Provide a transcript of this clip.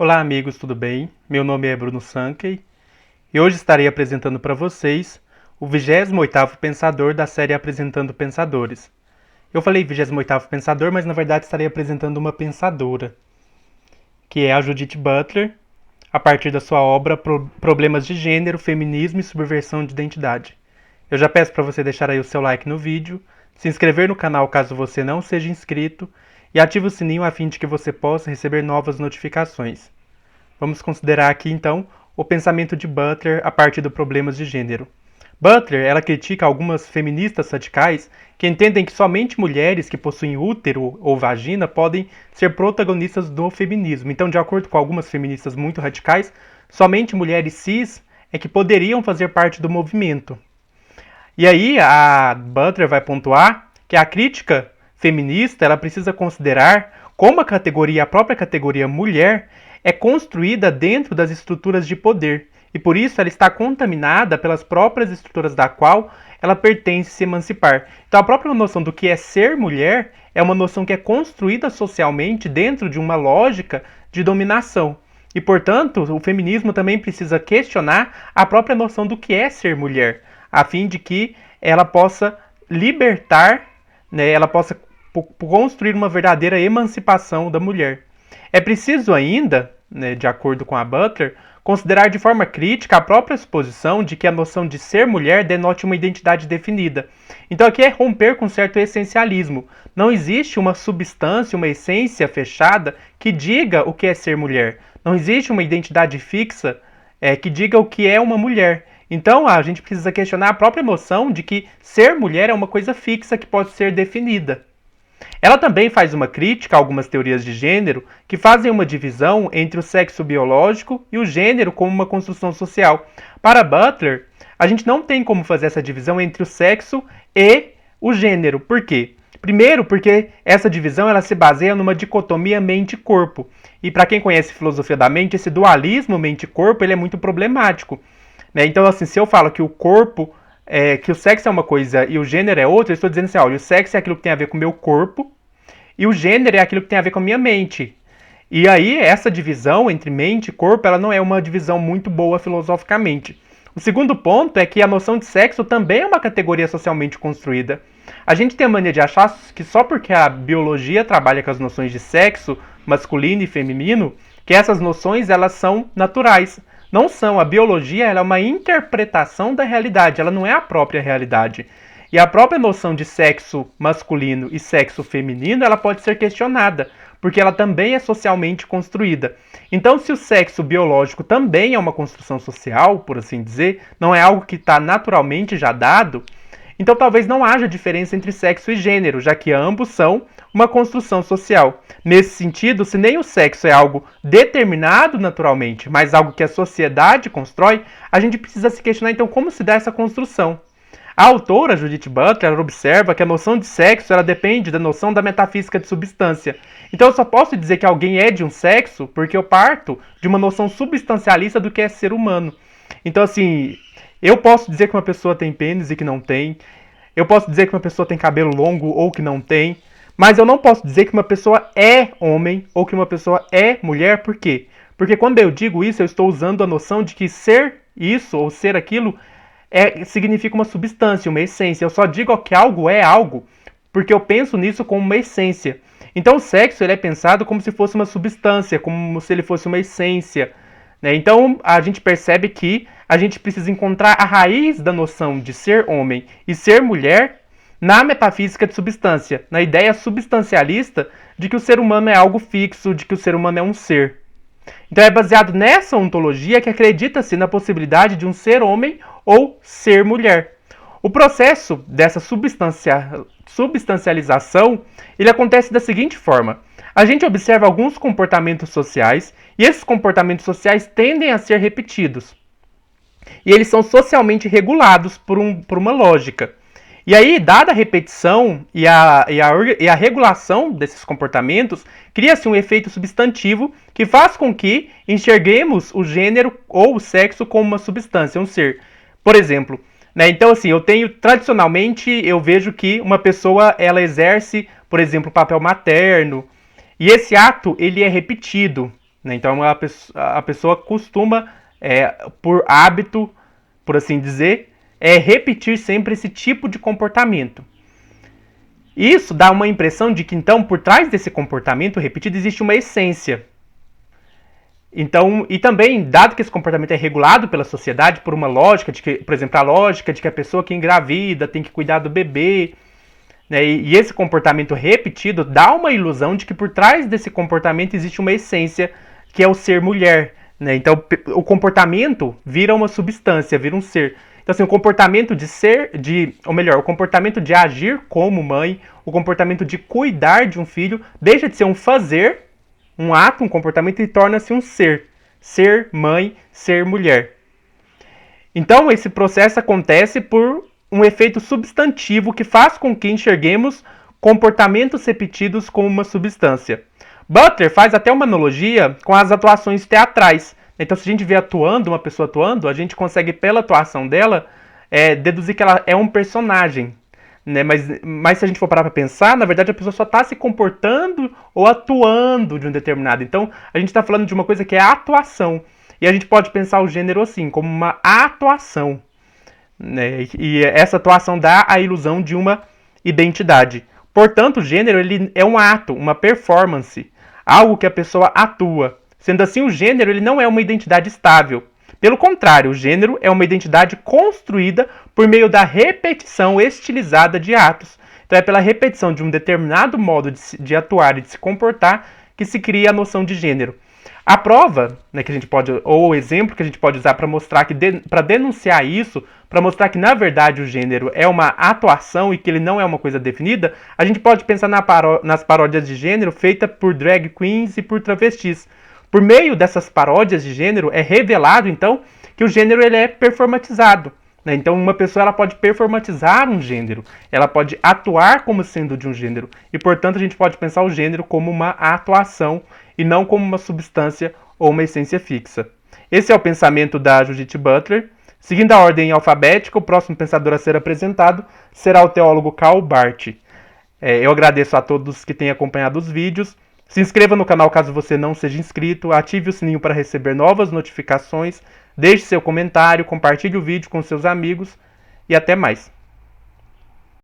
Olá amigos, tudo bem? Meu nome é Bruno Sankey e hoje estarei apresentando para vocês o 28º Pensador da série Apresentando Pensadores. Eu falei 28º Pensador, mas na verdade estarei apresentando uma pensadora, que é a Judith Butler, a partir da sua obra Problemas de Gênero, Feminismo e Subversão de Identidade. Eu já peço para você deixar aí o seu like no vídeo, se inscrever no canal caso você não seja inscrito e ative o sininho a fim de que você possa receber novas notificações. Vamos considerar aqui então o pensamento de Butler a partir do Problemas de Gênero. Butler, ela critica algumas feministas radicais que entendem que somente mulheres que possuem útero ou vagina podem ser protagonistas do feminismo. Então, de acordo com algumas feministas muito radicais, somente mulheres cis é que poderiam fazer parte do movimento. E aí a Butler vai pontuar que a crítica feminista ela precisa considerar como a própria categoria mulher é construída dentro das estruturas de poder e por isso ela está contaminada pelas próprias estruturas da qual ela pertence se emancipar. Então a própria noção do que é ser mulher é uma noção que é construída socialmente dentro de uma lógica de dominação. E portanto o feminismo também precisa questionar a própria noção do que é ser mulher, a fim de que ela possa libertar, ela possa construir uma verdadeira emancipação da mulher. É preciso ainda, de acordo com a Butler, considerar de forma crítica a própria suposição de que a noção de ser mulher denote uma identidade definida. Então aqui é romper com certo essencialismo. Não existe uma substância, uma essência fechada que diga o que é ser mulher. Não existe uma identidade fixa que diga o que é uma mulher. Então a gente precisa questionar a própria noção de que ser mulher é uma coisa fixa que pode ser definida. Ela também faz uma crítica a algumas teorias de gênero que fazem uma divisão entre o sexo biológico e o gênero como uma construção social. Para Butler, a gente não tem como fazer essa divisão entre o sexo e o gênero. Por quê? Primeiro, porque essa divisão ela se baseia numa dicotomia mente-corpo. E para quem conhece filosofia da mente, esse dualismo mente-corpo ele é muito problemático. Então, assim, se eu falo que o corpo que o sexo é uma coisa e o gênero é outra, eu estou dizendo assim, olha, o sexo é aquilo que tem a ver com o meu corpo e o gênero é aquilo que tem a ver com a minha mente. E aí, essa divisão entre mente e corpo, ela não é uma divisão muito boa filosoficamente. O segundo ponto é que a noção de sexo também é uma categoria socialmente construída. A gente tem a mania de achar que só porque a biologia trabalha com as noções de sexo, masculino e feminino, que essas noções elas são naturais. Não são. A biologia ela é uma interpretação da realidade, ela não é a própria realidade. E a própria noção de sexo masculino e sexo feminino ela pode ser questionada, porque ela também é socialmente construída. Então, se o sexo biológico também é uma construção social, por assim dizer, não é algo que está naturalmente já dado, então talvez não haja diferença entre sexo e gênero, já que ambos são uma construção social. Nesse sentido, se nem o sexo é algo determinado naturalmente, mas algo que a sociedade constrói, a gente precisa se questionar então como se dá essa construção. A autora, Judith Butler, observa que a noção de sexo ela depende da noção da metafísica de substância. Então eu só posso dizer que alguém é de um sexo porque eu parto de uma noção substancialista do que é ser humano. Então assim, eu posso dizer que uma pessoa tem pênis e que não tem. Eu posso dizer que uma pessoa tem cabelo longo ou que não tem. Mas eu não posso dizer que uma pessoa é homem ou que uma pessoa é mulher. Por quê? Porque quando eu digo isso, eu estou usando a noção de que ser isso ou ser aquilo significa uma substância, uma essência. Eu só digo que algo é algo porque eu penso nisso como uma essência. Então o sexo ele é pensado como se fosse uma substância, como se ele fosse uma essência. Então a gente percebe que a gente precisa encontrar a raiz da noção de ser homem e ser mulher na metafísica de substância, na ideia substancialista de que o ser humano é algo fixo, de que o ser humano é um ser. Então é baseado nessa ontologia que acredita-se na possibilidade de um ser homem ou ser mulher. O processo dessa substancialização ele acontece da seguinte forma. A gente observa alguns comportamentos sociais e esses comportamentos sociais tendem a ser repetidos. E eles são socialmente regulados por uma lógica. E aí, dada a repetição e a regulação desses comportamentos, cria-se um efeito substantivo que faz com que enxerguemos o gênero ou o sexo como uma substância, um ser. Por exemplo, então assim, tradicionalmente, eu vejo que uma pessoa, ela exerce, por exemplo, o papel materno, e esse ato, ele é repetido, né? Então a pessoa costuma, por hábito, por assim dizer, repetir sempre esse tipo de comportamento. Isso dá uma impressão de que, então, por trás desse comportamento repetido existe uma essência. Então, e também, dado que esse comportamento é regulado pela sociedade por uma lógica, de que, por exemplo, a lógica de que a pessoa que engravida tem que cuidar do bebê, né, e esse comportamento repetido dá uma ilusão de que por trás desse comportamento existe uma essência, que é o ser mulher. Né? Então, o comportamento vira uma substância, vira um ser. Então, assim, o comportamento de ser, ou melhor, o comportamento de agir como mãe, o comportamento de cuidar de um filho, deixa de ser um fazer, um ato, um comportamento, e torna-se um ser. Ser mãe, ser mulher. Então, esse processo acontece por um efeito substantivo que faz com que enxerguemos comportamentos repetidos como uma substância. Butler faz até uma analogia com as atuações teatrais. Então, se a gente vê uma pessoa atuando, a gente consegue, pela atuação dela, deduzir que ela é um personagem. Né? Mas se a gente for parar para pensar, na verdade a pessoa só está se comportando ou atuando de um determinado. Então, a gente está falando de uma coisa que é a atuação. E a gente pode pensar o gênero assim, como uma atuação. Né? E essa atuação dá a ilusão de uma identidade. Portanto, o gênero ele é um ato, uma performance, algo que a pessoa atua. Sendo assim, o gênero ele não é uma identidade estável. Pelo contrário, o gênero é uma identidade construída por meio da repetição estilizada de atos. Então é pela repetição de um determinado modo de atuar e de se comportar que se cria a noção de gênero. A prova, né, que a gente pode, ou o exemplo que a gente pode usar para mostrar que, para denunciar isso, para mostrar que na verdade o gênero é uma atuação e que ele não é uma coisa definida, a gente pode pensar nas paródias de gênero feitas por drag queens e por travestis. Por meio dessas paródias de gênero é revelado então que o gênero ele é performatizado. Né? Então uma pessoa ela pode performatizar um gênero, ela pode atuar como sendo de um gênero e portanto a gente pode pensar o gênero como uma atuação e não como uma substância ou uma essência fixa. Esse é o pensamento da Judith Butler. Seguindo a ordem alfabética, o próximo pensador a ser apresentado será o teólogo Karl Barth. Eu agradeço a todos que têm acompanhado os vídeos. Se inscreva no canal caso você não seja inscrito, ative o sininho para receber novas notificações, deixe seu comentário, compartilhe o vídeo com seus amigos e até mais.